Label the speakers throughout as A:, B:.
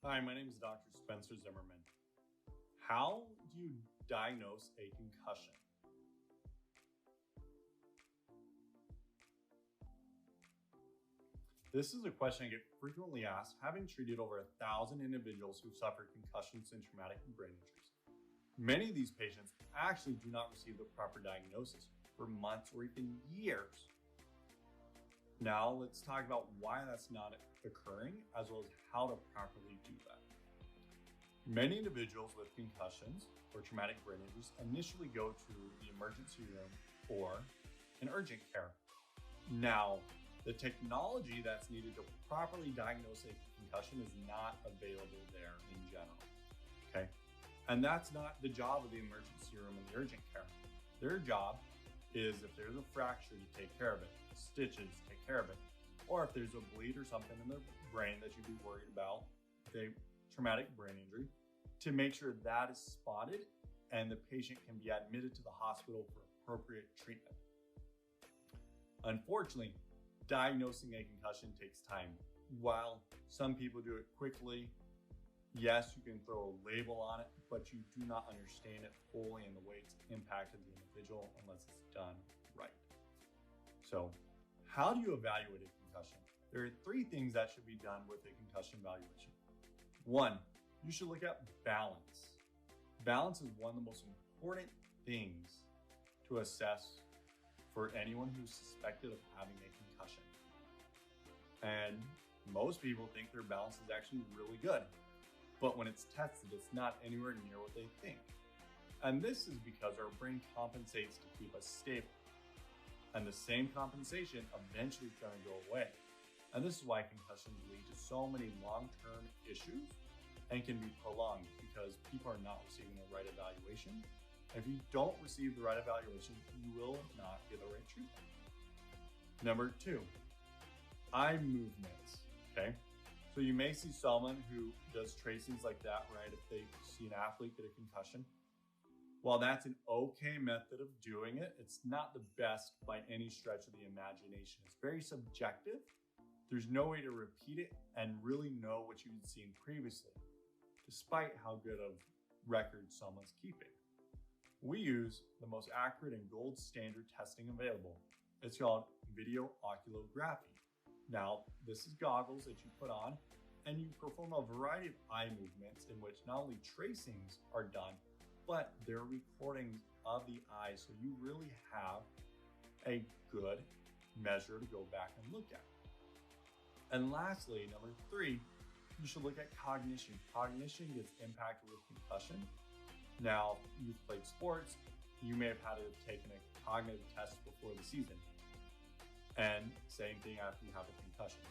A: Hi, my name is Dr. Spencer Zimmerman. How do you diagnose a concussion? This is a question I get frequently asked, having treated over 1,000 individuals who've suffered concussions and traumatic brain injuries. Many of these patients actually do not receive the proper diagnosis for months or even years. Now, let's talk about why that's not occurring, as well as how to properly do that. Many individuals with concussions or traumatic brain injuries initially go to the emergency room or an urgent care. Now, the technology that's needed to properly diagnose a concussion is not available there in general, okay? And that's not the job of the emergency room and the urgent care. Their job is, if there's a fracture, to take care of it, stitches, take care of it, or if there's a bleed or something in their brain that you'd be worried about, a traumatic brain injury, to make sure that is spotted and the patient can be admitted to the hospital for appropriate treatment. Unfortunately, diagnosing a concussion takes time. While some people do it quickly, yes, you can throw a label on it, but you do not understand it fully and the way it's impacted the individual unless it's done right. So, how do you evaluate a concussion? There are 3 things that should be done with a concussion evaluation. 1, you should look at balance. Balance is one of the most important things to assess for anyone who's suspected of having a concussion. And most people think their balance is actually really good. But when it's tested, it's not anywhere near what they think. And this is because our brain compensates to keep us stable. And the same compensation eventually is going to go away. And this is why concussions lead to so many long-term issues and can be prolonged, because people are not receiving the right evaluation. If you don't receive the right evaluation, you will not get the right treatment. Number 2, eye movements, okay? So you may see someone who does tracings like that, right? If they see an athlete get a concussion. While that's an okay method of doing it, it's not the best by any stretch of the imagination. It's very subjective. There's no way to repeat it and really know what you've seen previously, despite how good of record someone's keeping. We use the most accurate and gold standard testing available. It's called video oculography. Now, this is goggles that you put on and you perform a variety of eye movements in which not only tracings are done, but they're recordings of the eye. So you really have a good measure to go back and look at. And lastly, number 3, you should look at cognition. Cognition gets impacted with concussion. Now, you've played sports, you may have had to have taken a cognitive test before the season. And same thing after you have a concussion.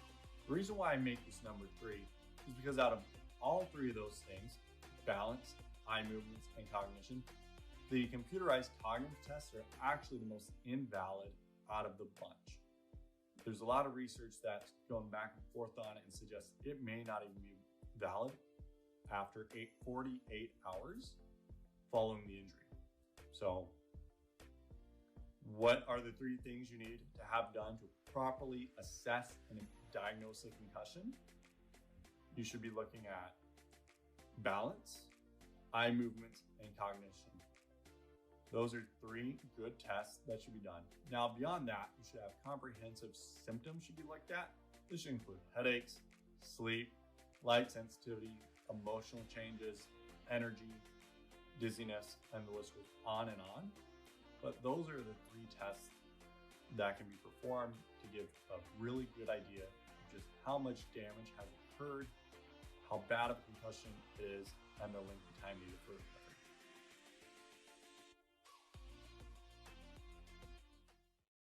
A: The reason why I make this number 3 is because out of all 3 of those things, balance, eye movements, and cognition, the computerized cognitive tests are actually the most invalid out of the bunch. There's a lot of research that's going back and forth on it and suggests it may not even be valid after 48 hours following the injury. So, what are the 3 things you need to have done to properly assess and diagnose a concussion? You should be looking at balance, eye movements, and cognition. Those are 3 good tests that should be done. Now, beyond that, you should have comprehensive symptoms should be looked at. This should include headaches, sleep, light sensitivity, emotional changes, energy, dizziness, and the list goes on and on. But those are the 3 tests that can be performed to give a really good idea of just how much damage has occurred, how bad of a concussion it is, and the length of time needed for